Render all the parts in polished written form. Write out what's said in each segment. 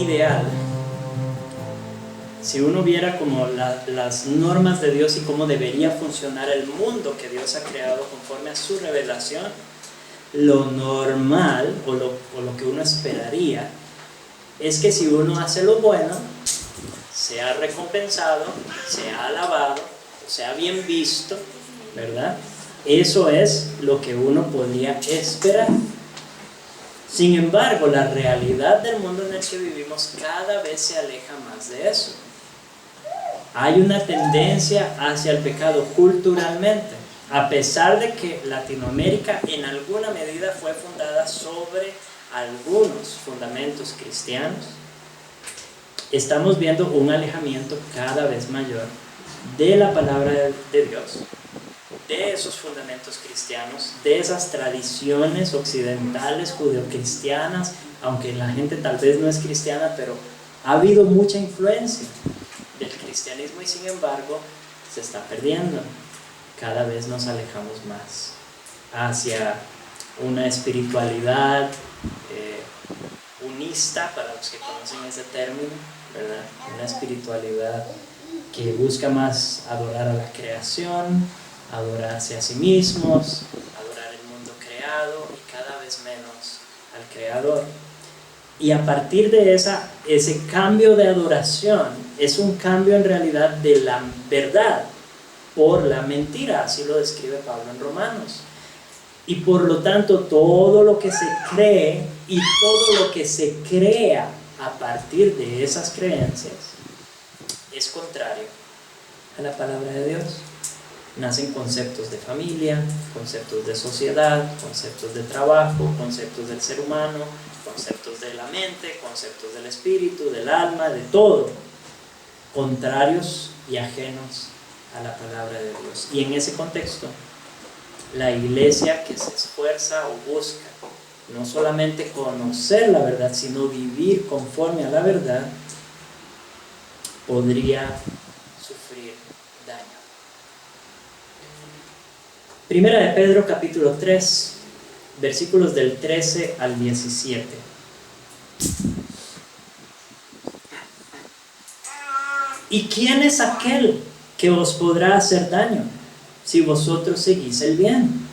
ideal, si uno viera como las normas de Dios y cómo debería funcionar el mundo que Dios ha creado conforme a su revelación, lo normal o lo que uno esperaría es que si uno hace lo bueno, sea recompensado, sea alabado, sea bien visto, ¿verdad? Eso es lo que uno podría esperar. Sin embargo, la realidad del mundo en el que vivimos cada vez se aleja más de eso. Hay una tendencia hacia el pecado culturalmente, a pesar de que Latinoamérica en alguna medida fue fundada sobre algunos fundamentos cristianos. Estamos viendo un alejamiento cada vez mayor de la palabra de Dios, de esos fundamentos cristianos, de esas tradiciones occidentales judeocristianas, aunque la gente tal vez no es cristiana, pero ha habido mucha influencia del cristianismo y sin embargo se está perdiendo. Cada vez nos alejamos más hacia una espiritualidad unista, para los que conocen ese término, ¿verdad? Una espiritualidad que busca más adorar a la creación, adorarse a sí mismos, adorar el mundo creado y cada vez menos al Creador. Y a partir de ese cambio de adoración, es un cambio en realidad de la verdad por la mentira, así lo describe Pablo en Romanos. Y por lo tanto, todo lo que se cree y todo lo que se crea a partir de esas creencias es contrario a la palabra de Dios. Nacen conceptos de familia, conceptos de sociedad, conceptos de trabajo, conceptos del ser humano, conceptos de la mente, conceptos del espíritu, del alma, de todo, contrarios y ajenos a la palabra de Dios. Y en ese contexto, la iglesia que se esfuerza o busca no solamente conocer la verdad, sino vivir conforme a la verdad, podría sufrir daño. Primera de Pedro capítulo 3, versículos del 13 al 17. ¿Y quién es aquel que os podrá hacer daño si vosotros seguís el bien?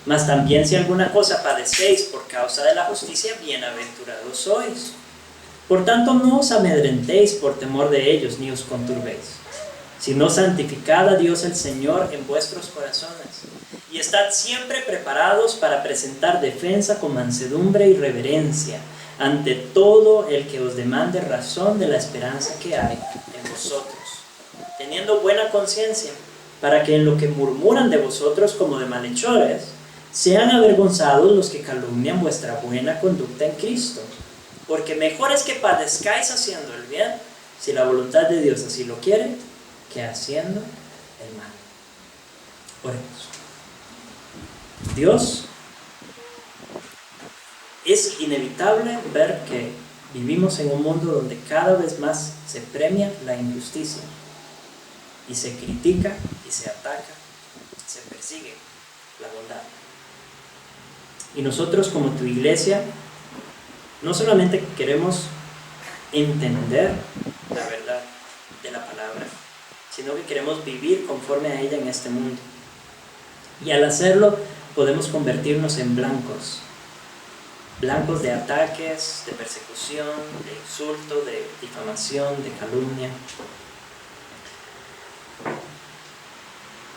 Mas también si alguna cosa padecéis por causa de la justicia, bienaventurados sois. Por tanto, no os amedrentéis por temor de ellos, ni os conturbéis, sino santificad a Dios el Señor en vuestros corazones, y estad siempre preparados para presentar defensa con mansedumbre y reverencia ante todo el que os demande razón de la esperanza que hay en vosotros, teniendo buena conciencia, para que en lo que murmuran de vosotros como de malhechores, sean avergonzados los que calumnian vuestra buena conducta en Cristo. Porque mejor es que padezcáis haciendo el bien, si la voluntad de Dios así lo quiere, que haciendo el mal. Oremos. Dios, es inevitable ver que vivimos en un mundo donde cada vez más se premia la injusticia y se critica y se ataca, se persigue la bondad. Y nosotros como tu iglesia no solamente queremos entender la verdad de la palabra, sino que queremos vivir conforme a ella en este mundo. Y al hacerlo podemos convertirnos en blancos de ataques, de persecución, de insulto, de difamación, de calumnia.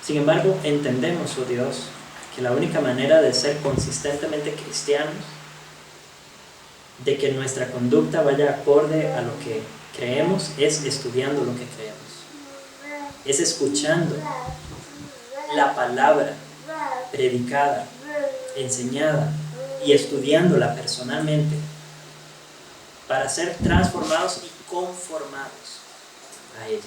Sin embargo, entendemos, oh Dios, que la única manera de ser consistentemente cristianos, de que nuestra conducta vaya acorde a lo que creemos, es estudiando lo que creemos, es escuchando la palabra predicada, enseñada y estudiándola personalmente para ser transformados y conformados a ella,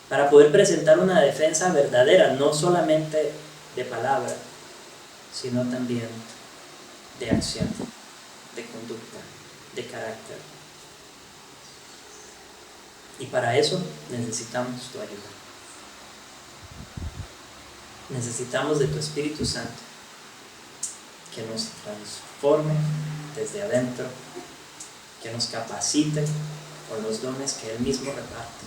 para poder presentar una defensa verdadera, no solamente de palabra, sino también de acción, de conducta, de carácter. Y para eso necesitamos tu ayuda. Necesitamos de tu Espíritu Santo que nos transforme desde adentro que nos capacite con los dones que Él mismo reparte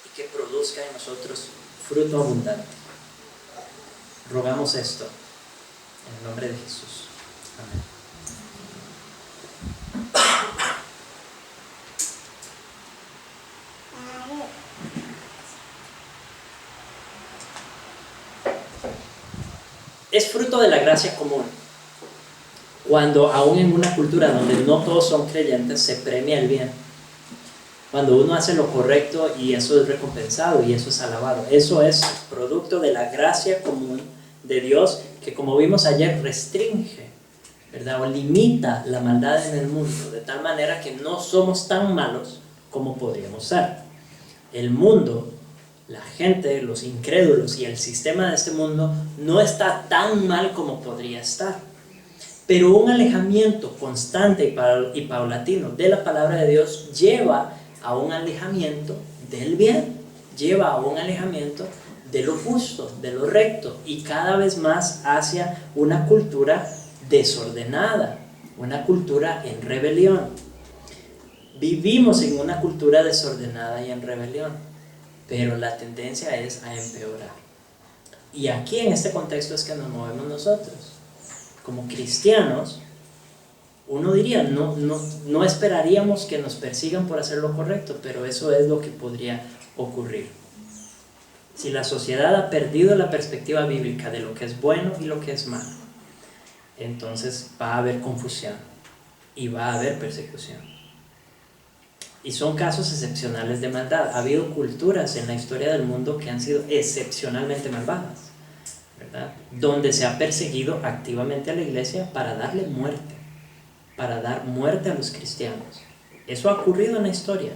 y que produzca en nosotros fruto abundante. Rogamos esto en el nombre de Jesús. Amén. Es fruto de la gracia común cuando aún en una cultura donde no todos son creyentes se premia el bien, cuando uno hace lo correcto y eso es recompensado y eso es alabado. Eso es producto de la gracia común de Dios que, como vimos ayer, restringe, ¿verdad?, o limita la maldad en el mundo de tal manera que no somos tan malos como podríamos ser. El mundo, la gente, los incrédulos y el sistema de este mundo no está tan mal como podría estar. Pero un alejamiento constante y paulatino de la palabra de Dios lleva a un alejamiento del bien, lleva a un alejamiento de lo justo, de lo recto, y cada vez más hacia una cultura desordenada, una cultura en rebelión. Vivimos en una cultura desordenada y en rebelión, pero la tendencia es a empeorar. Y aquí en este contexto es que nos movemos nosotros. Como cristianos, uno diría, no esperaríamos que nos persigan por hacer lo correcto, pero eso es lo que podría ocurrir. Si la sociedad ha perdido la perspectiva bíblica de lo que es bueno y lo que es malo, entonces va a haber confusión y va a haber persecución. Y son casos excepcionales de maldad. Ha habido culturas en la historia del mundo que han sido excepcionalmente malvadas, ¿verdad?, donde se ha perseguido activamente a la iglesia para darle muerte, para dar muerte a los cristianos. Eso ha ocurrido en la historia.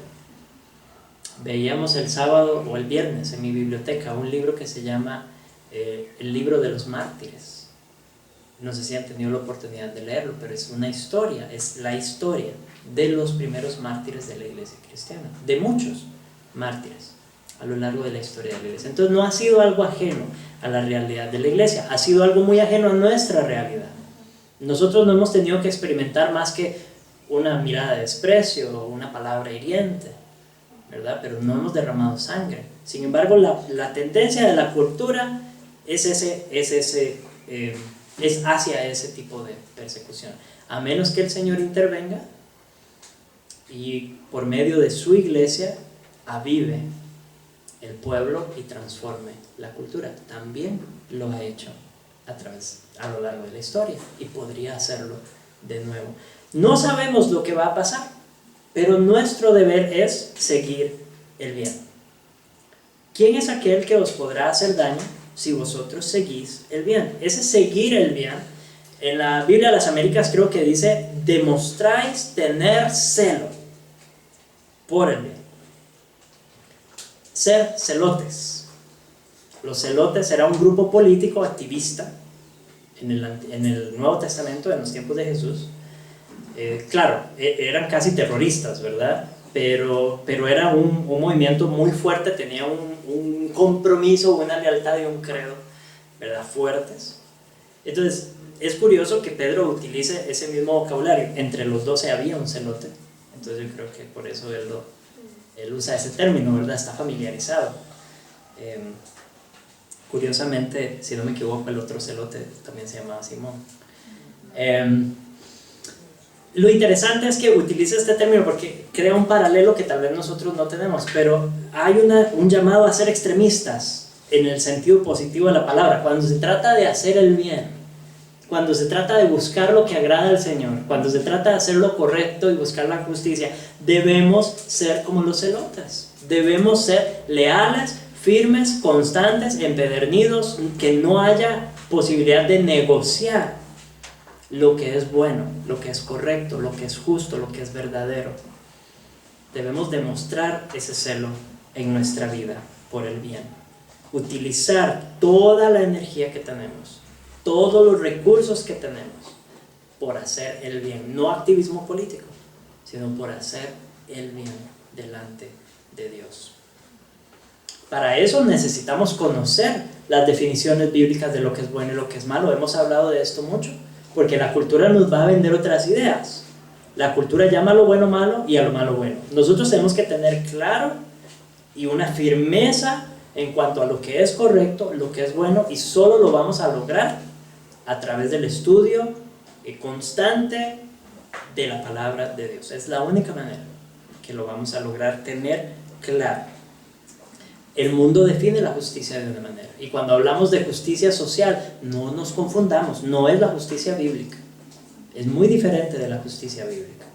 Veíamos el sábado o el viernes en mi biblioteca un libro que se llama El libro de los mártires. No sé si han tenido la oportunidad de leerlo, pero es una historia, es la historia de los primeros mártires de la iglesia cristiana, de muchos mártires a lo largo de la historia de la iglesia. Entonces no ha sido algo ajeno a la realidad de la iglesia, ha sido algo muy ajeno a nuestra realidad. Nosotros no hemos tenido que experimentar más que una mirada de desprecio o una palabra hiriente, ¿verdad?, pero no hemos derramado sangre. Sin embargo, la tendencia de la cultura es hacia ese tipo de persecución, a menos que el Señor intervenga y por medio de su iglesia avive el pueblo y transforme la cultura. También lo ha hecho a lo largo de la historia y podría hacerlo de nuevo. No sabemos lo que va a pasar, pero nuestro deber es seguir el bien. ¿Quién es aquel que os podrá hacer daño si vosotros seguís el bien? Ese seguir el bien, en la Biblia de las Américas creo que dice: demostráis tener celo por el bien. Ser celotes. Los celotes era un grupo político activista en el Nuevo Testamento, en los tiempos de Jesús. Claro, eran casi terroristas, ¿verdad? Pero era un movimiento muy fuerte, tenía un compromiso, una lealtad y un credo, ¿verdad?, fuertes. Entonces, es curioso que Pedro utilice ese mismo vocabulario. Entre los 12 había un celote, entonces yo creo que por eso él usa ese término, ¿verdad?, está familiarizado. Curiosamente, si no me equivoco, el otro celote también se llamaba Simón. Lo interesante es que utiliza este término porque crea un paralelo que tal vez nosotros no tenemos, pero hay un llamado a ser extremistas en el sentido positivo de la palabra. Cuando se trata de hacer el bien, cuando se trata de buscar lo que agrada al Señor, cuando se trata de hacer lo correcto y buscar la justicia, debemos ser como los celotes. Debemos ser leales, firmes, constantes, empedernidos, que no haya posibilidad de negociar lo que es bueno, lo que es correcto, lo que es justo, lo que es verdadero. Debemos demostrar ese celo en nuestra vida por el bien. Utilizar toda la energía que tenemos, todos los recursos que tenemos por hacer el bien. No activismo político, sino por hacer el bien delante de Dios. Para eso necesitamos conocer las definiciones bíblicas de lo que es bueno y lo que es malo. Hemos hablado de esto mucho, porque la cultura nos va a vender otras ideas. La cultura llama a lo bueno malo y a lo malo bueno. Nosotros tenemos que tener claro y una firmeza en cuanto a lo que es correcto, lo que es bueno, y solo lo vamos a lograr a través del estudio constante de la palabra de Dios. Es la única manera que lo vamos a lograr tener claro. El mundo define la justicia de una manera, y cuando hablamos de justicia social, no nos confundamos, no es la justicia bíblica, es muy diferente de la justicia bíblica.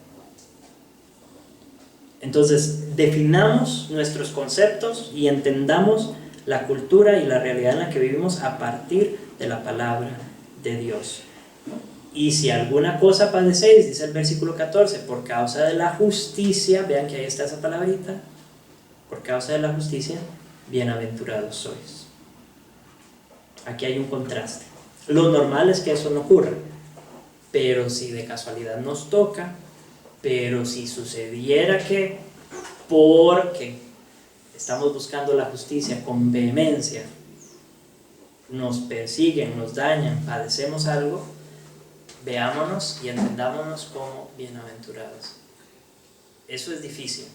Entonces, definamos nuestros conceptos y entendamos la cultura y la realidad en la que vivimos a partir de la palabra de Dios. Y si alguna cosa padecéis, dice el versículo 14, por causa de la justicia, vean que ahí está esa palabrita, por causa de la justicia, bienaventurados sois. Aquí hay un contraste. Lo normal es que eso no ocurra, pero si de casualidad nos toca, pero si sucediera que, porque estamos buscando la justicia con vehemencia, nos persiguen, nos dañan, padecemos algo, veámonos y entendámonos como bienaventurados. Eso es difícil.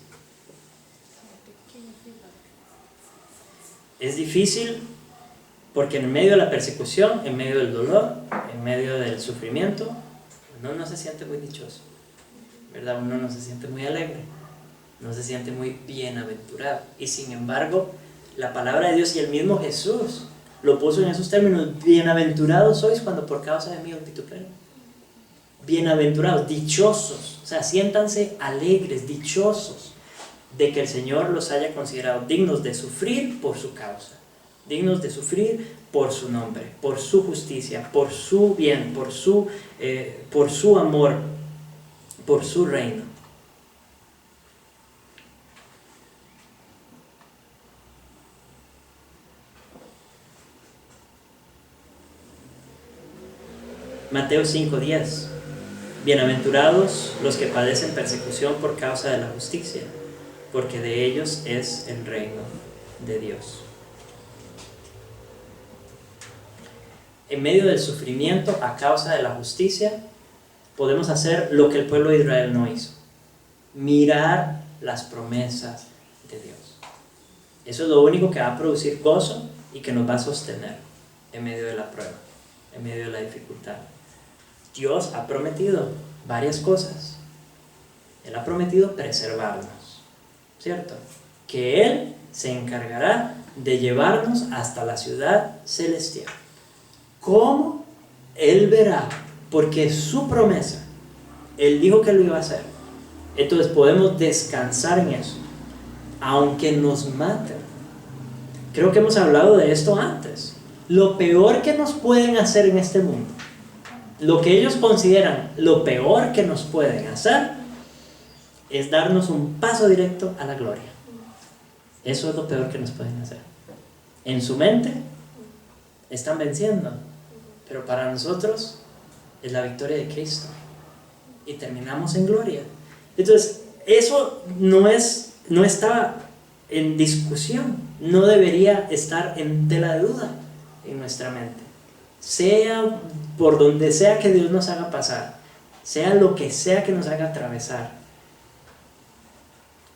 Es difícil porque en medio de la persecución, en medio del dolor, en medio del sufrimiento, uno no se siente muy dichoso, ¿verdad? Uno no se siente muy alegre, no se siente muy bienaventurado. Y sin embargo, la palabra de Dios y el mismo Jesús lo puso en esos términos: bienaventurados sois cuando por causa de mí os vituperen. Bienaventurados, dichosos, o sea, siéntanse alegres, dichosos de que el Señor los haya considerado dignos de sufrir por su causa, dignos de sufrir por su nombre, por su justicia, por su bien, por su amor, por su reino. Mateo 5:10. Bienaventurados los que padecen persecución por causa de la justicia, porque de ellos es el reino de Dios. En medio del sufrimiento a causa de la justicia, podemos hacer lo que el pueblo de Israel no hizo: mirar las promesas de Dios. Eso es lo único que va a producir gozo y que nos va a sostener en medio de la prueba, en medio de la dificultad. Dios ha prometido varias cosas. Él ha prometido preservarnos, ¿cierto? Que Él se encargará de llevarnos hasta la ciudad celestial. ¿Cómo? Él verá, porque es su promesa. Él dijo que lo iba a hacer. Entonces podemos descansar en eso, aunque nos maten. Creo que hemos hablado de esto antes. Lo peor que nos pueden hacer en este mundo, lo que ellos consideran lo peor que nos pueden hacer, es darnos un paso directo a la gloria. Eso es lo peor que nos pueden hacer. En su mente están venciendo, pero para nosotros es la victoria de Cristo y terminamos en gloria. Entonces eso no está en discusión, no debería estar en tela de duda en nuestra mente. Sea por donde sea que Dios nos haga pasar, sea lo que sea que nos haga atravesar,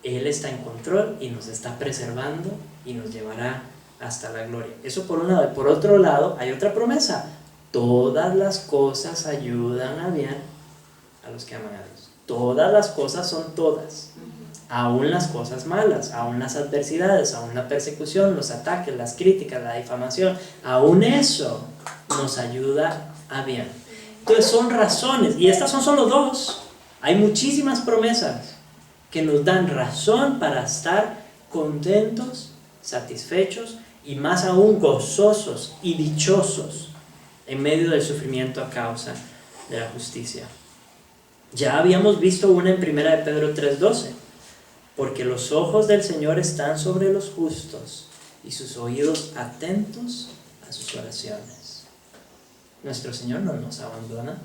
Él está en control y nos está preservando y nos llevará hasta la gloria. Eso por un lado. Y por otro lado hay otra promesa: todas las cosas ayudan a bien a los que aman a Dios. Todas las cosas son todas, aún las cosas malas, aún las adversidades, aún la persecución, los ataques, las críticas, la difamación, aún eso nos ayuda a bien. Entonces son razones, y estas son solo dos. Hay muchísimas promesas que nos dan razón para estar contentos, satisfechos y más aún gozosos y dichosos en medio del sufrimiento a causa de la justicia. Ya habíamos visto una en 1 de Pedro 3:12. Porque los ojos del Señor están sobre los justos y sus oídos atentos a sus oraciones. Nuestro Señor no nos abandona,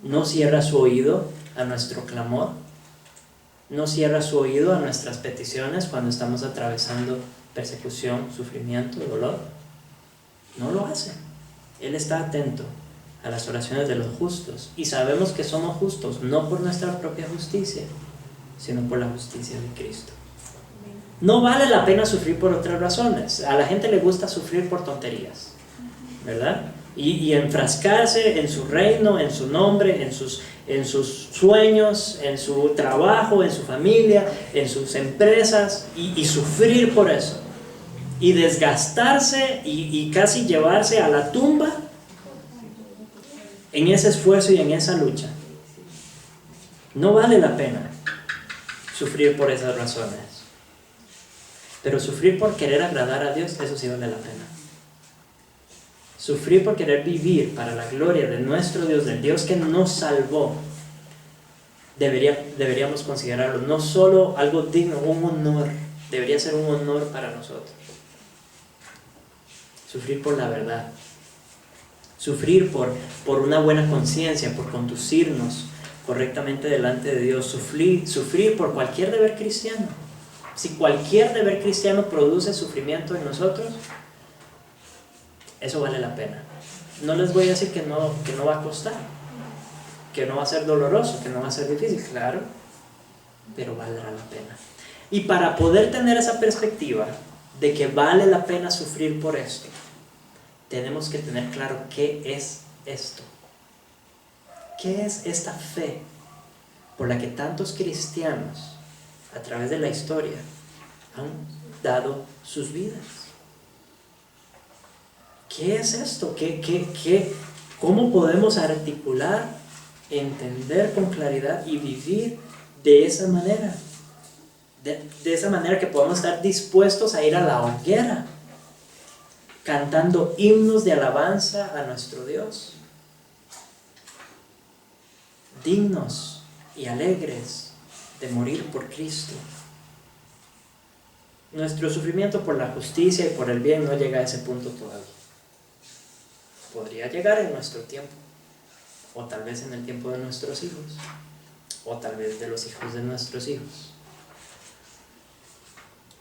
no cierra su oído a nuestro clamor, no cierra su oído a nuestras peticiones cuando estamos atravesando persecución, sufrimiento, dolor. No lo hace. Él está atento a las oraciones de los justos. Y sabemos que somos justos, no por nuestra propia justicia, sino por la justicia de Cristo. No vale la pena sufrir por otras razones. A la gente le gusta sufrir por tonterías, ¿verdad? Y enfrascarse en su reino, en su nombre, en sus sueños, en su trabajo, en su familia, en sus empresas, y sufrir por eso. Y desgastarse y casi llevarse a la tumba en ese esfuerzo y en esa lucha. No vale la pena sufrir por esas razones. Pero sufrir por querer agradar a Dios, eso sí vale la pena. Sufrir por querer vivir para la gloria de nuestro Dios, del Dios que nos salvó, deberíamos considerarlo no solo algo digno, un honor, debería ser un honor para nosotros. Sufrir por la verdad, sufrir por una buena conciencia, por conducirnos correctamente delante de Dios, sufrir por cualquier deber cristiano. Si cualquier deber cristiano produce sufrimiento en nosotros, eso vale la pena. No les voy a decir que no va a costar, que no va a ser doloroso, que no va a ser difícil, claro, pero valdrá la pena. Y para poder tener esa perspectiva de que vale la pena sufrir por esto, tenemos que tener claro qué es esto. ¿Qué es esta fe por la que tantos cristianos a través de la historia han dado sus vidas? ¿Qué es esto? ¿Cómo podemos articular, entender con claridad y vivir de esa manera? De esa manera que podamos estar dispuestos a ir a la hoguera, cantando himnos de alabanza a nuestro Dios, dignos y alegres de morir por Cristo. Nuestro sufrimiento por la justicia y por el bien no llega a ese punto todavía. Podría llegar en nuestro tiempo, o tal vez en el tiempo de nuestros hijos, o tal vez de los hijos de nuestros hijos.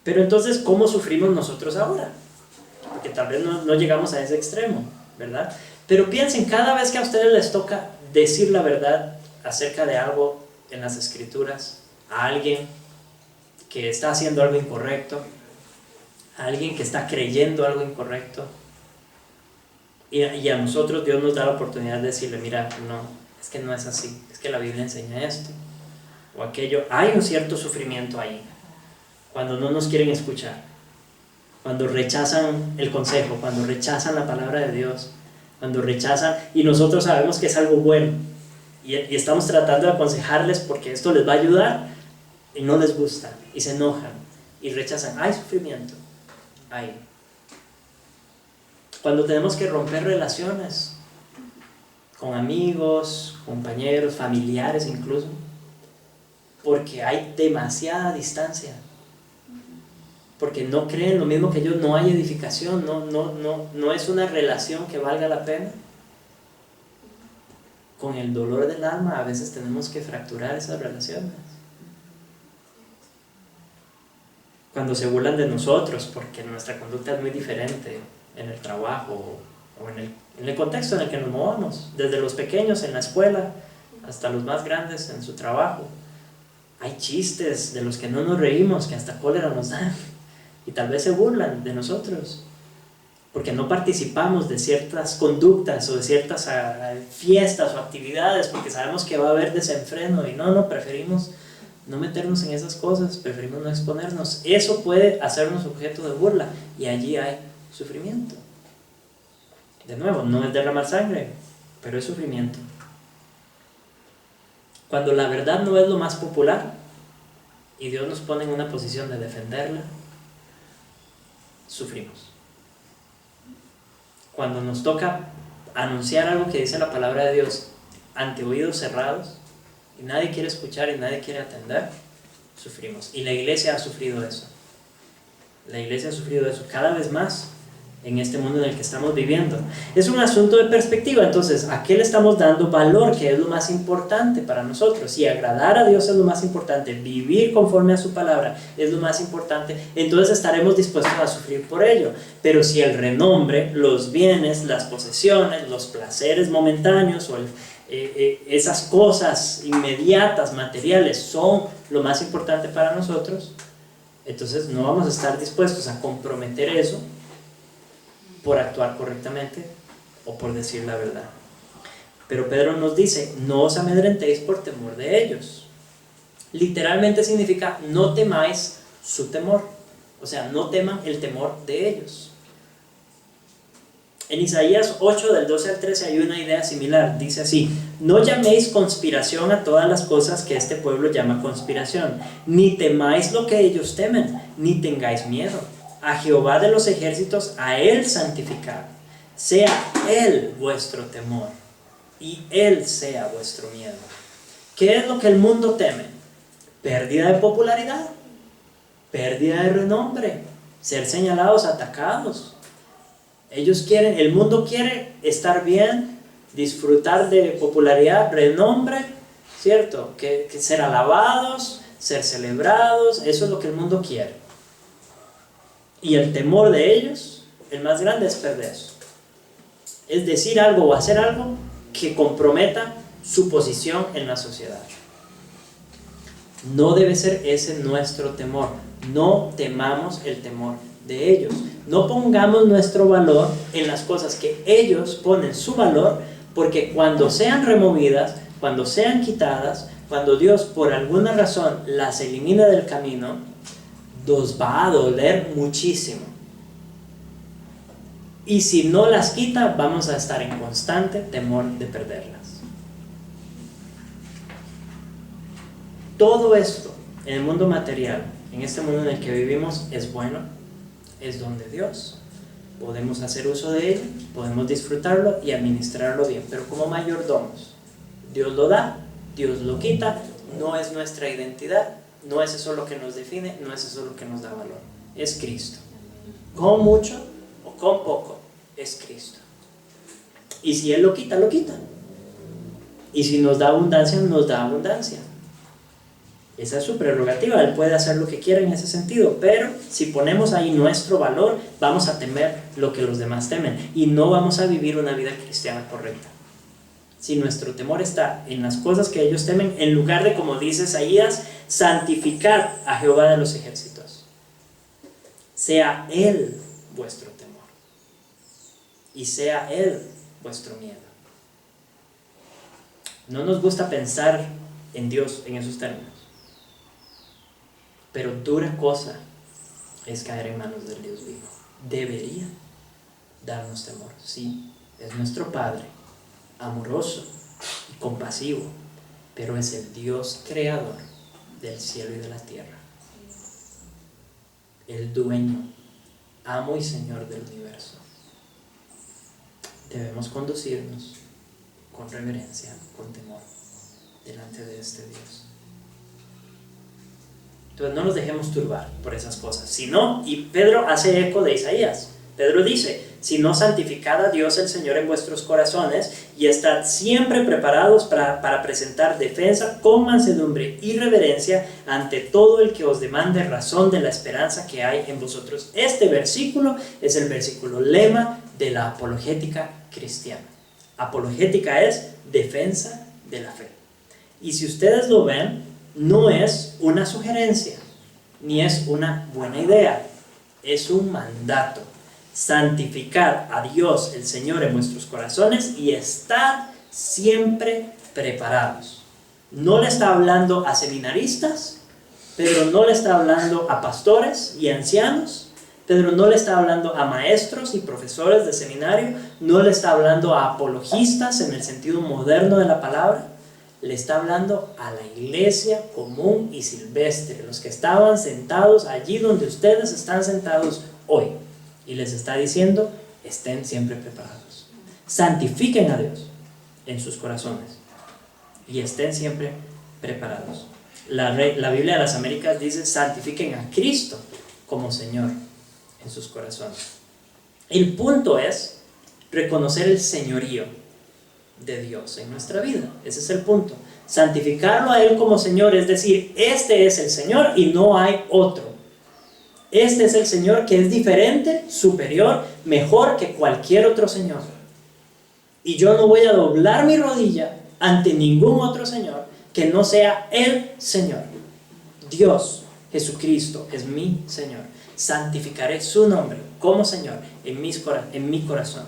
Pero entonces, ¿cómo sufrimos nosotros ahora? Porque tal vez no llegamos a ese extremo, ¿verdad? Pero piensen, cada vez que a ustedes les toca decir la verdad acerca de algo en las Escrituras, a alguien que está haciendo algo incorrecto, a alguien que está creyendo algo incorrecto, y a nosotros Dios nos da la oportunidad de decirle, mira, no, es que no es así, es que la Biblia enseña esto o aquello. Hay un cierto sufrimiento ahí, cuando no nos quieren escuchar, cuando rechazan el consejo, cuando rechazan la palabra de Dios, cuando rechazan, y nosotros sabemos que es algo bueno, y estamos tratando de aconsejarles porque esto les va a ayudar, y no les gusta, y se enojan, y rechazan. Hay sufrimiento, hay. Cuando tenemos que romper relaciones con amigos, compañeros, familiares incluso, porque hay demasiada distancia, porque no creen lo mismo que yo, no hay edificación, no es una relación que valga la pena. Con el dolor del alma a veces tenemos que fracturar esas relaciones. Cuando se burlan de nosotros porque nuestra conducta es muy diferente en el trabajo o en el contexto en el que nos movamos, desde los pequeños en la escuela hasta los más grandes en su trabajo. Hay chistes de los que no nos reímos, que hasta cólera nos dan, y tal vez se burlan de nosotros porque no participamos de ciertas conductas o de ciertas fiestas o actividades, porque sabemos que va a haber desenfreno, y no preferimos no meternos en esas cosas, preferimos no exponernos. Eso puede hacernos objeto de burla, y allí hay sufrimiento. De nuevo, no es derramar sangre, pero es sufrimiento. Cuando la verdad no es lo más popular y Dios nos pone en una posición de defenderla, sufrimos. Cuando nos toca anunciar algo que dice la palabra de Dios ante oídos cerrados y nadie quiere escuchar y nadie quiere atender, sufrimos. Y la iglesia ha sufrido eso. La iglesia ha sufrido eso cada vez más, en este mundo en el que estamos viviendo. Es un asunto de perspectiva. Entonces, ¿a qué le estamos dando valor? ¿Qué es lo más importante para nosotros? Si agradar a Dios es lo más importante, vivir conforme a su palabra es lo más importante, entonces estaremos dispuestos a sufrir por ello. Pero si el renombre, los bienes, las posesiones, los placeres momentáneos o esas cosas inmediatas, materiales, son lo más importante para nosotros, entonces no vamos a estar dispuestos a comprometer eso por actuar correctamente o por decir la verdad. Pero Pedro nos dice, no os amedrentéis por temor de ellos. Literalmente significa, no temáis su temor. O sea, no teman el temor de ellos. En Isaías 8, del 12 al 13, hay una idea similar. Dice así: no llaméis conspiración a todas las cosas que este pueblo llama conspiración, ni temáis lo que ellos temen, ni tengáis miedo. A Jehová de los ejércitos, a Él santificad. Sea Él vuestro temor, y Él sea vuestro miedo. ¿Qué es lo que el mundo teme? Pérdida de popularidad, pérdida de renombre, ser señalados, atacados. El mundo quiere estar bien, disfrutar de popularidad, renombre, ¿cierto? Que ser alabados, ser celebrados, eso es lo que el mundo quiere. Y el temor de ellos, el más grande, es perder eso. Es decir algo o hacer algo que comprometa su posición en la sociedad. No debe ser ese nuestro temor. No temamos el temor de ellos. No pongamos nuestro valor en las cosas que ellos ponen su valor, porque cuando sean removidas, cuando sean quitadas, cuando Dios por alguna razón las elimina del camino, nos va a doler muchísimo. Y si no las quita, vamos a estar en constante temor de perderlas. Todo esto en el mundo material, en este mundo en el que vivimos, es bueno, es don de Dios. Podemos hacer uso de él, podemos disfrutarlo y administrarlo bien, pero como mayordomos. Dios lo da, Dios lo quita, no es nuestra identidad, no es eso lo que nos define, no es eso lo que nos da valor, es Cristo. Con mucho o con poco, es Cristo. Y si Él lo quita, lo quita. Y si nos da abundancia, nos da abundancia. Esa es su prerrogativa, Él puede hacer lo que quiera en ese sentido, pero si ponemos ahí nuestro valor, vamos a temer lo que los demás temen y no vamos a vivir una vida cristiana correcta. Si nuestro temor está en las cosas que ellos temen, en lugar de, como dice Isaías, santificad a Jehová de los ejércitos. Sea Él vuestro temor y sea Él vuestro miedo. No nos gusta pensar en Dios en esos términos, pero dura cosa es caer en manos del Dios vivo. Debería darnos temor, sí, es nuestro Padre, amoroso y compasivo, pero es el Dios creador del cielo y de la tierra, el dueño, amo y Señor del universo. Debemos conducirnos con reverencia, con temor, delante de este Dios. Entonces no nos dejemos turbar por esas cosas, sino, y Pedro hace eco de Isaías. Pedro dice: si no, santificad a Dios el Señor en vuestros corazones y estad siempre preparados para presentar defensa con mansedumbre y reverencia ante todo el que os demande razón de la esperanza que hay en vosotros. Este versículo es el versículo lema de la apologética cristiana. Apologética es defensa de la fe. Y si ustedes lo ven, no es una sugerencia, ni es una buena idea, es un mandato. Santificad a Dios el Señor en vuestros corazones y estad siempre preparados. No le está hablando a seminaristas, Pedro no le está hablando a pastores y ancianos, Pedro no le está hablando a maestros y profesores de seminario, no le está hablando a apologistas en el sentido moderno de la palabra, le está hablando a la iglesia común y silvestre, los que estaban sentados allí donde ustedes están sentados hoy. Y les está diciendo: estén siempre preparados. Santifiquen a Dios en sus corazones y estén siempre preparados. La Biblia de las Américas dice: santifiquen a Cristo como Señor en sus corazones. El punto es reconocer el señorío de Dios en nuestra vida. Ese es el punto. Santificarlo a Él como Señor, es decir, este es el Señor y no hay otro. Este es el Señor que es diferente, superior, mejor que cualquier otro Señor. Y yo no voy a doblar mi rodilla ante ningún otro Señor que no sea el Señor. Dios, Jesucristo, es mi Señor. Santificaré su nombre como Señor en mi corazón.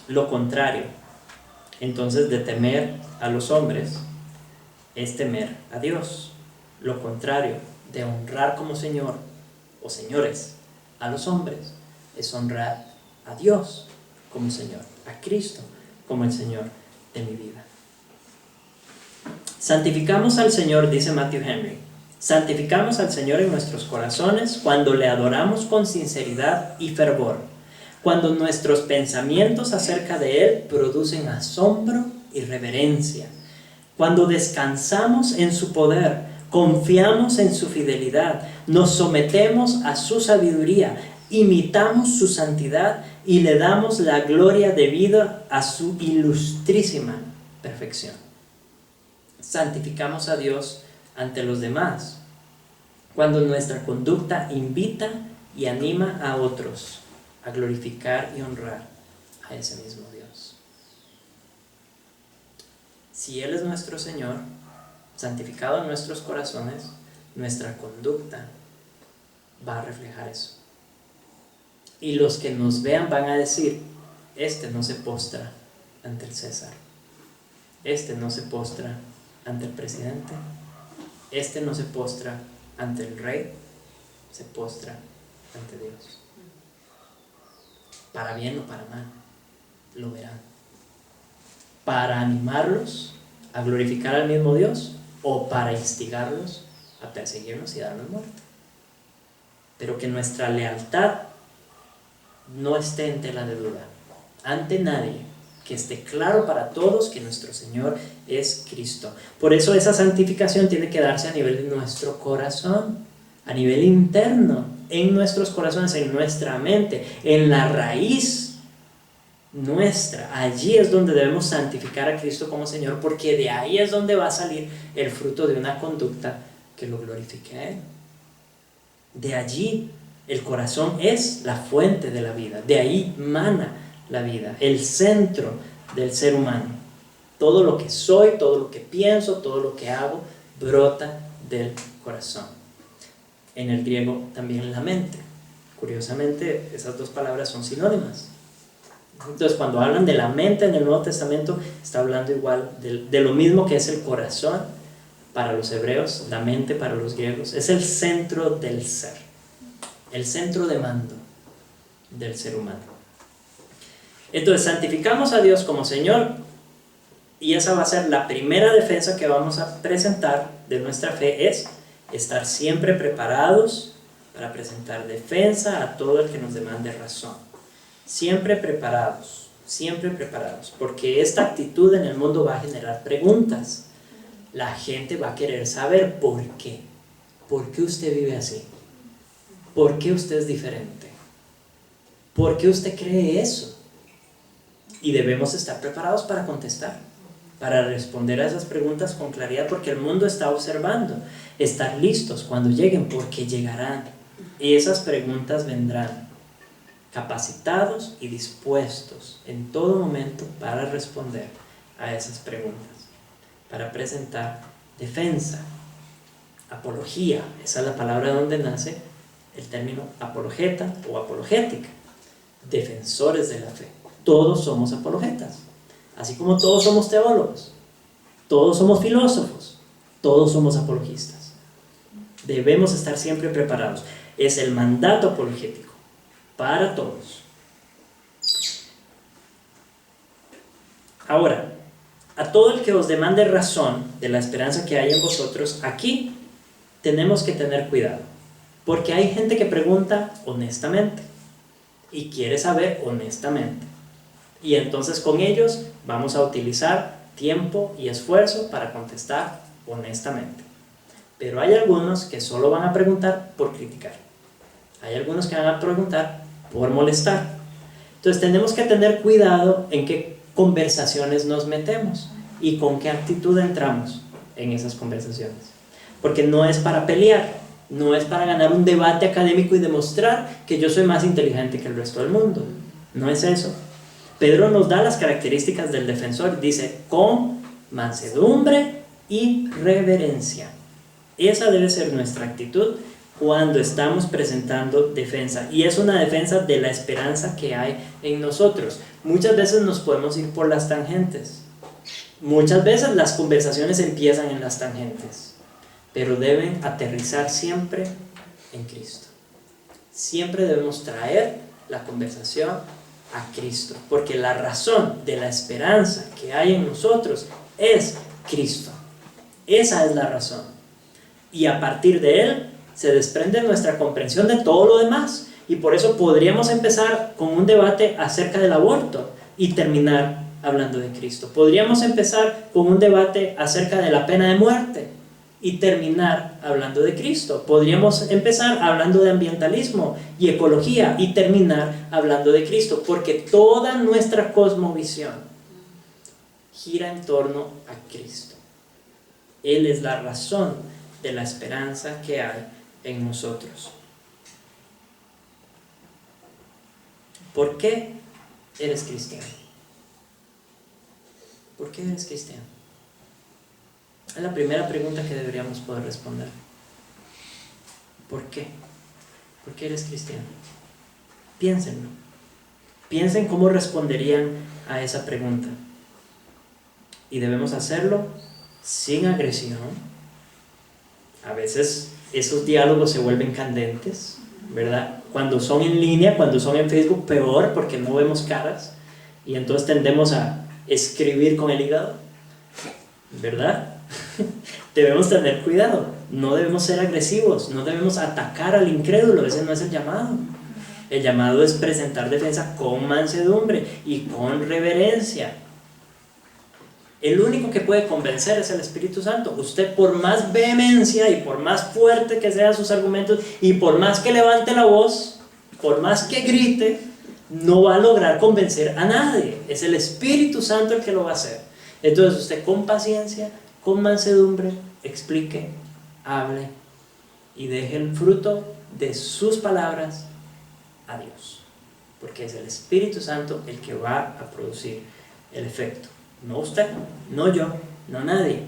Lo contrario, entonces, de temer a los hombres es temer a Dios. Lo contrario de honrar como Señor o señores a los hombres es honrar a Dios como Señor, a Cristo como el Señor de mi vida. Santificamos al Señor, dice Matthew Henry, santificamos al Señor en nuestros corazones cuando le adoramos con sinceridad y fervor, cuando nuestros pensamientos acerca de Él producen asombro y reverencia, cuando descansamos en su poder, confiamos en su fidelidad, nos sometemos a su sabiduría, imitamos su santidad y le damos la gloria debida a su ilustrísima perfección. Santificamos a Dios ante los demás cuando nuestra conducta invita y anima a otros a glorificar y honrar a ese mismo Dios. Si Él es nuestro Señor, santificado en nuestros corazones, nuestra conducta va a reflejar eso. Y los que nos vean van a decir, este no se postra ante el César, este no se postra ante el presidente, este no se postra ante el rey, se postra ante Dios. Para bien o para mal, lo verán. Para animarlos a glorificar al mismo Dios o para instigarlos a perseguirnos y darnos muerte. Pero que nuestra lealtad no esté en tela de duda ante nadie, que esté claro para todos que nuestro Señor es Cristo. Por eso esa santificación tiene que darse a nivel de nuestro corazón, a nivel interno, en nuestros corazones, en nuestra mente, en la raíz nuestra. Allí es donde debemos santificar a Cristo como Señor, porque de ahí es donde va a salir el fruto de una conducta que lo glorifique a Él. De allí el corazón es la fuente de la vida, de ahí mana la vida, el centro del ser humano. Todo lo que soy, todo lo que pienso, todo lo que hago, brota del corazón. En el griego también la mente. Curiosamente, esas dos palabras son sinónimas. Entonces, cuando hablan de la mente en el Nuevo Testamento, está hablando igual de lo mismo que es el corazón para los hebreos, la mente para los griegos. Es el centro del ser, el centro de mando del ser humano. Entonces, santificamos a Dios como Señor, y esa va a ser la primera defensa que vamos a presentar de nuestra fe, es estar siempre preparados para presentar defensa a todo el que nos demande razón. Siempre preparados, porque esta actitud en el mundo va a generar preguntas. La gente va a querer saber por qué. ¿Por qué usted vive así? ¿Por qué usted es diferente? ¿Por qué usted cree eso? Y debemos estar preparados para contestar, para responder a esas preguntas con claridad, porque el mundo está observando. Estar listos cuando lleguen, porque llegarán. Y esas preguntas vendrán, capacitados y dispuestos en todo momento para responder a esas preguntas, para presentar defensa, apología. Esa es la palabra donde nace el término apologeta o apologética, defensores de la fe. Todos somos apologetas, así como todos somos teólogos, todos somos filósofos, todos somos apologistas. Debemos estar siempre preparados. Es el mandato apologético para todos. Ahora, a todo el que os demande razón de la esperanza que hay en vosotros, aquí tenemos que tener cuidado, porque hay gente que pregunta honestamente y quiere saber honestamente, y entonces con ellos vamos a utilizar tiempo y esfuerzo para contestar honestamente. Pero hay algunos que solo van a preguntar por criticar. Hay algunos que van a preguntar por molestar. Entonces tenemos que tener cuidado en qué conversaciones nos metemos y con qué actitud entramos en esas conversaciones. Porque no es para pelear, no es para ganar un debate académico y demostrar que yo soy más inteligente que el resto del mundo. No es eso. Pedro nos da las características del defensor. Dice, con mansedumbre y reverencia. Esa debe ser nuestra actitud cuando estamos presentando defensa. Y es una defensa de la esperanza que hay en nosotros. Muchas veces nos podemos ir por las tangentes. Muchas veces las conversaciones empiezan en las tangentes. Pero deben aterrizar siempre en Cristo. Siempre debemos traer la conversación a Cristo. Porque la razón de la esperanza que hay en nosotros es Cristo. Esa es la razón. Y a partir de Él se desprende nuestra comprensión de todo lo demás. Y por eso podríamos empezar con un debate acerca del aborto y terminar hablando de Cristo. Podríamos empezar con un debate acerca de la pena de muerte y terminar hablando de Cristo. Podríamos empezar hablando de ambientalismo y ecología y terminar hablando de Cristo, porque toda nuestra cosmovisión gira en torno a Cristo. Él es la razón de la esperanza que hay en nosotros. ¿Por qué eres cristiano? ¿Por qué eres cristiano? Es la primera pregunta que deberíamos poder responder. ¿Por qué? ¿Por qué eres cristiano? Piénsenlo. Piensen cómo responderían a esa pregunta. Y debemos hacerlo sin agresión. A veces esos diálogos se vuelven candentes, ¿verdad? Cuando son en línea, cuando son en Facebook, peor, porque no vemos caras. Y entonces tendemos a escribir con el hígado, ¿verdad? Debemos tener cuidado, no debemos ser agresivos, no debemos atacar al incrédulo. Ese no es el llamado. El llamado es presentar defensa con mansedumbre y con reverencia. El único que puede convencer es el Espíritu Santo. Usted, por más vehemencia y por más fuerte que sean sus argumentos y por más que levante la voz, por más que grite, no va a lograr convencer a nadie. Es el Espíritu Santo el que lo va a hacer. Entonces usted, con paciencia, con mansedumbre, explique, hable y deje el fruto de sus palabras a Dios, porque es el Espíritu Santo el que va a producir el efecto. No usted, no yo, no nadie.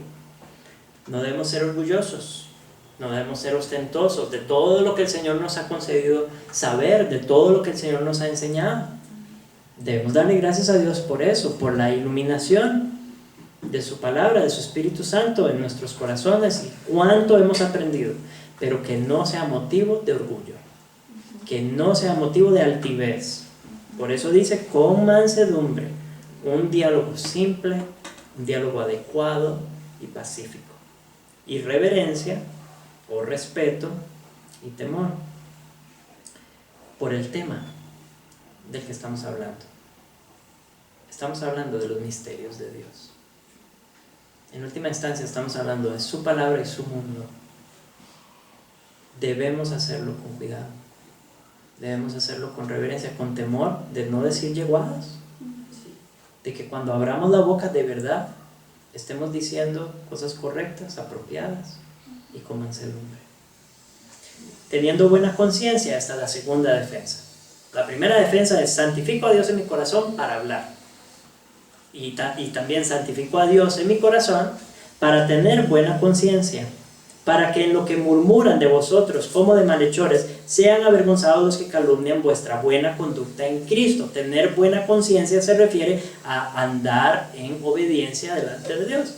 No debemos ser orgullosos, no debemos ser ostentosos de todo lo que el Señor nos ha concedido saber, de todo lo que el Señor nos ha enseñado. Debemos darle gracias a Dios por eso, por la iluminación de su palabra, de su Espíritu Santo en nuestros corazones y cuánto hemos aprendido, pero que no sea motivo de orgullo, que no sea motivo de altivez. Por eso dice, con mansedumbre, un diálogo simple, un diálogo adecuado y pacífico, y reverencia o respeto y temor por el tema del que estamos hablando. Estamos hablando de los misterios de Dios. En última instancia estamos hablando de su palabra y su mundo. Debemos hacerlo con cuidado, debemos hacerlo con reverencia, con temor de no decir yeguadas, de que cuando abramos la boca de verdad estemos diciendo cosas correctas, apropiadas y con mansedumbre. Teniendo buena conciencia, esta es la segunda defensa. La primera defensa es: santifico a Dios en mi corazón para hablar. Y también santifico a Dios en mi corazón para tener buena conciencia, para que en lo que murmuran de vosotros como de malhechores sean avergonzados los que calumnian vuestra buena conducta en Cristo. Tener buena conciencia se refiere a andar en obediencia delante de Dios.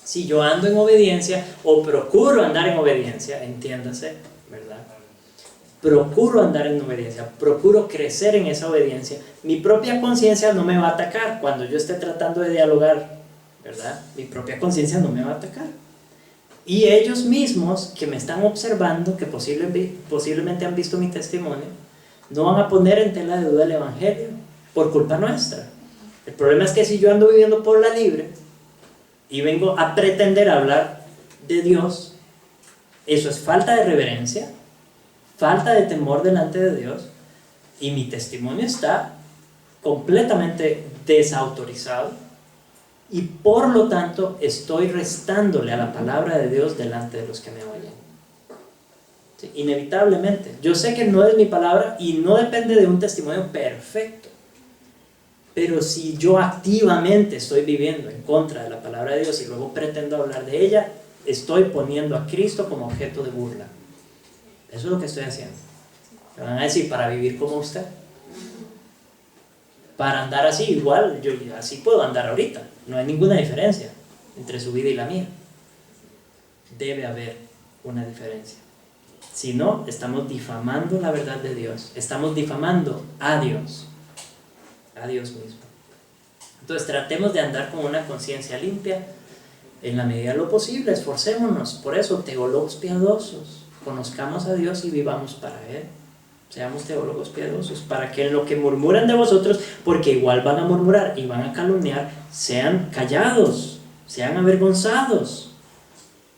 Si yo ando en obediencia o procuro andar en obediencia, entiéndase, ¿verdad? Procuro andar en obediencia, procuro crecer en esa obediencia, mi propia conciencia no me va a atacar cuando yo esté tratando de dialogar, ¿verdad? Mi propia conciencia no me va a atacar. Y ellos mismos que me están observando, que posiblemente han visto mi testimonio, no van a poner en tela de duda el Evangelio por culpa nuestra. El problema es que si yo ando viviendo por la libre y vengo a pretender hablar de Dios, Eso es falta de reverencia, falta de temor delante de Dios, y mi testimonio está completamente desautorizado, y por lo tanto estoy restándole a la palabra de Dios delante de los que me oyen. Sí, inevitablemente. Yo sé que no es mi palabra y no depende de un testimonio perfecto, pero si yo activamente estoy viviendo en contra de la palabra de Dios y luego pretendo hablar de ella, estoy poniendo a Cristo como objeto de burla. Eso es lo que estoy haciendo. Me van a decir, para vivir como usted, para andar así, igual, yo así puedo andar ahorita. No hay ninguna diferencia entre su vida y la mía. Debe haber una diferencia. Si no, estamos difamando la verdad de Dios. Estamos difamando a Dios mismo. Entonces tratemos de andar con una conciencia limpia en la medida de lo posible. Esforcémonos. Por eso, teólogos piadosos, conozcamos a Dios y vivamos para Él. Seamos teólogos piadosos, para que en lo que murmuran de vosotros, porque igual van a murmurar y van a calumniar, sean callados, sean avergonzados.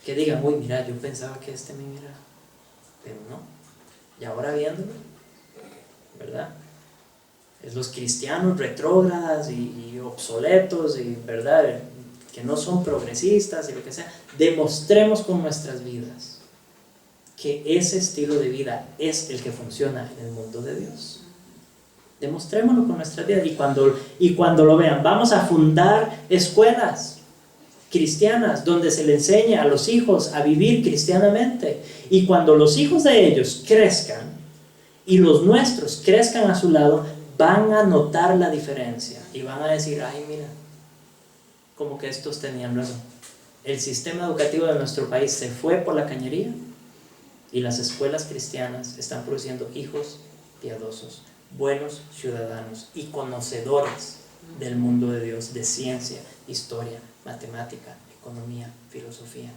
Que digan, uy, mira, yo pensaba que este me miraba, pero no. Y ahora viéndolo, ¿verdad? Es los cristianos retrógradas y obsoletos, y ¿verdad?, que no son progresistas y lo que sea. Demostremos con nuestras vidas que ese estilo de vida es el que funciona en el mundo de Dios. Demostrémoslo con nuestras vidas. Y cuando lo vean, vamos a fundar escuelas cristianas donde se le enseña a los hijos a vivir cristianamente. Y cuando los hijos de ellos crezcan y los nuestros crezcan a su lado, van a notar la diferencia y van a decir, ay, mira, como que estos tenían razón. El sistema educativo de nuestro país se fue por la cañería, y las escuelas cristianas están produciendo hijos piadosos, buenos ciudadanos y conocedores del mundo de Dios, de ciencia, historia, matemática, economía, filosofía.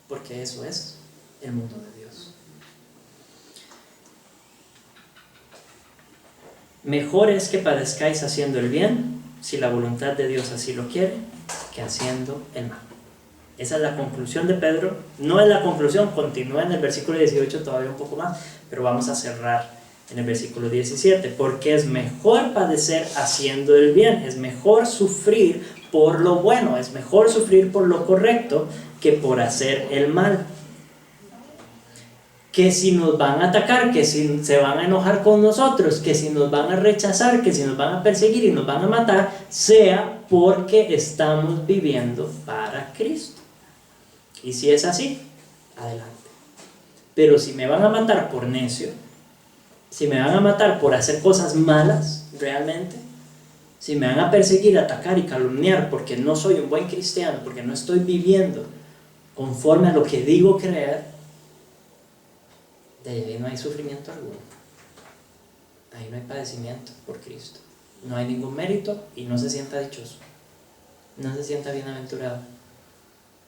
Porque eso es el mundo de Dios. Mejor es que padezcáis haciendo el bien, si la voluntad de Dios así lo quiere, que haciendo el mal. Esa es la conclusión de Pedro. No es la conclusión, continúa en el versículo 18 todavía un poco más, pero vamos a cerrar en el versículo 17. Porque es mejor padecer haciendo el bien, es mejor sufrir por lo bueno, es mejor sufrir por lo correcto que por hacer el mal. Que si nos van a atacar, que si se van a enojar con nosotros, que si nos van a rechazar, que si nos van a perseguir y nos van a matar, sea porque estamos viviendo para Cristo. Y si es así, adelante. Pero si me van a matar por necio, si me van a matar por hacer cosas malas realmente, si me van a perseguir, atacar y calumniar porque no soy un buen cristiano, porque no estoy viviendo conforme a lo que digo creer, de ahí no hay sufrimiento alguno. Ahí no hay padecimiento por Cristo. No hay ningún mérito y no se sienta dichoso. No se sienta bienaventurado.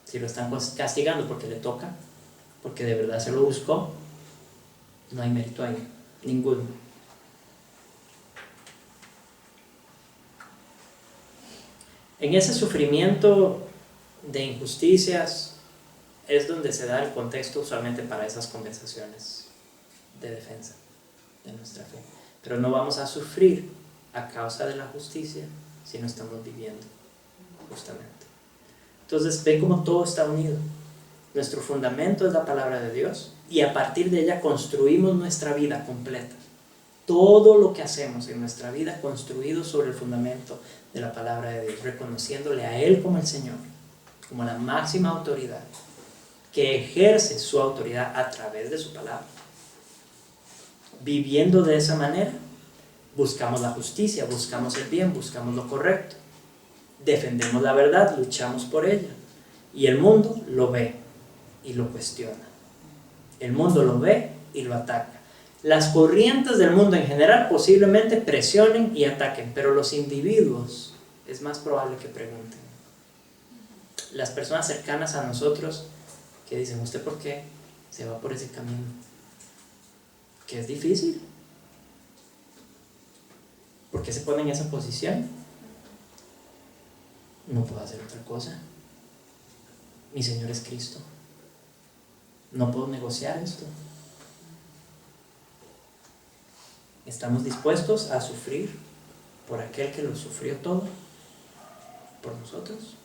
Si lo están castigando porque le toca, porque de verdad se lo buscó, no hay mérito ahí, ninguno. En ese sufrimiento de injusticias es donde se da el contexto usualmente para esas conversaciones de defensa de nuestra fe. Pero no vamos a sufrir a causa de la justicia si no estamos viviendo justamente. Entonces ven cómo todo está unido. Nuestro fundamento es la palabra de Dios y a partir de ella construimos nuestra vida completa. Todo lo que hacemos en nuestra vida construido sobre el fundamento de la palabra de Dios, reconociéndole a Él como el Señor, como la máxima autoridad, que ejerce su autoridad a través de su palabra. Viviendo de esa manera, buscamos la justicia, buscamos el bien, buscamos lo correcto. Defendemos la verdad, luchamos por ella. Y el mundo lo ve y lo cuestiona. El mundo lo ve y lo ataca. Las corrientes del mundo en general posiblemente presionen y ataquen, pero los individuos es más probable que pregunten. Las personas cercanas a nosotros que dicen, ¿usted por qué se va por ese camino? Que es difícil. ¿Por qué se pone en esa posición? No puedo hacer otra cosa. Mi Señor es Cristo. No puedo negociar esto. ¿Estamos dispuestos a sufrir por aquel que lo sufrió todo por nosotros?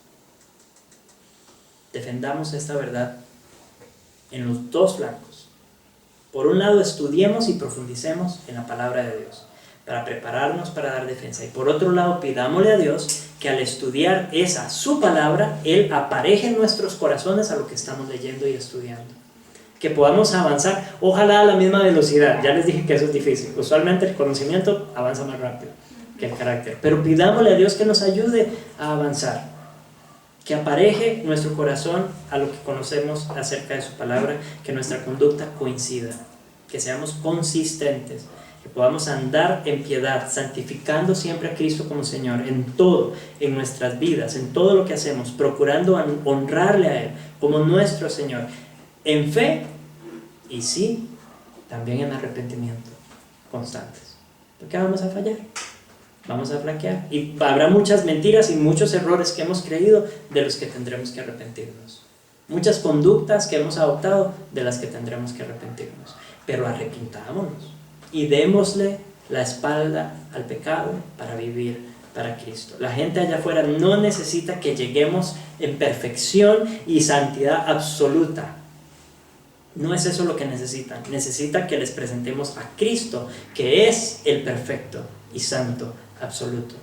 Defendamos esta verdad en los dos flancos. Por un lado, estudiemos y profundicemos en la palabra de Dios para prepararnos para dar defensa. Y por otro lado, pidámosle a Dios que al estudiar su palabra, Él apareje en nuestros corazones a lo que estamos leyendo y estudiando. Que podamos avanzar, ojalá a la misma velocidad. Ya les dije que eso es difícil. Usualmente el conocimiento avanza más rápido que el carácter. Pero pidámosle a Dios que nos ayude a avanzar. Que apareje nuestro corazón a lo que conocemos acerca de su palabra, que nuestra conducta coincida, que seamos consistentes, que podamos andar en piedad, santificando siempre a Cristo como Señor en todo, en nuestras vidas, en todo lo que hacemos, procurando honrarle a Él como nuestro Señor, en fe y sí, también en arrepentimiento constantes, porque vamos a fallar. Vamos a flaquear y habrá muchas mentiras y muchos errores que hemos creído de los que tendremos que arrepentirnos, muchas conductas que hemos adoptado de las que tendremos que arrepentirnos, pero arrepintámonos y démosle la espalda al pecado para vivir para Cristo. La gente allá afuera no necesita que lleguemos en perfección y santidad absoluta. No es eso lo que necesitan. Necesitan que les presentemos a Cristo, que es el perfecto y santo absoluto.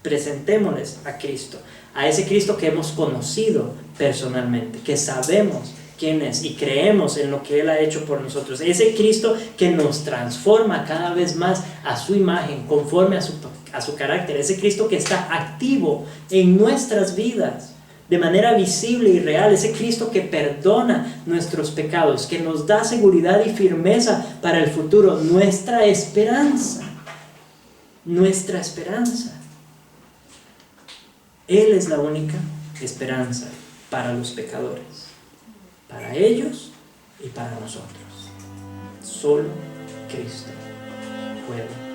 Presentémosles a Cristo, a ese Cristo que hemos conocido personalmente, que sabemos quién es y creemos en lo que Él ha hecho por nosotros. Ese Cristo que nos transforma cada vez más a su imagen, conforme a su carácter. Ese Cristo que está activo en nuestras vidas de manera visible y real. Ese Cristo que perdona nuestros pecados, que nos da seguridad y firmeza para el futuro. Nuestra esperanza. Nuestra esperanza. Él es la única esperanza para los pecadores, para ellos y para nosotros. Solo Cristo puede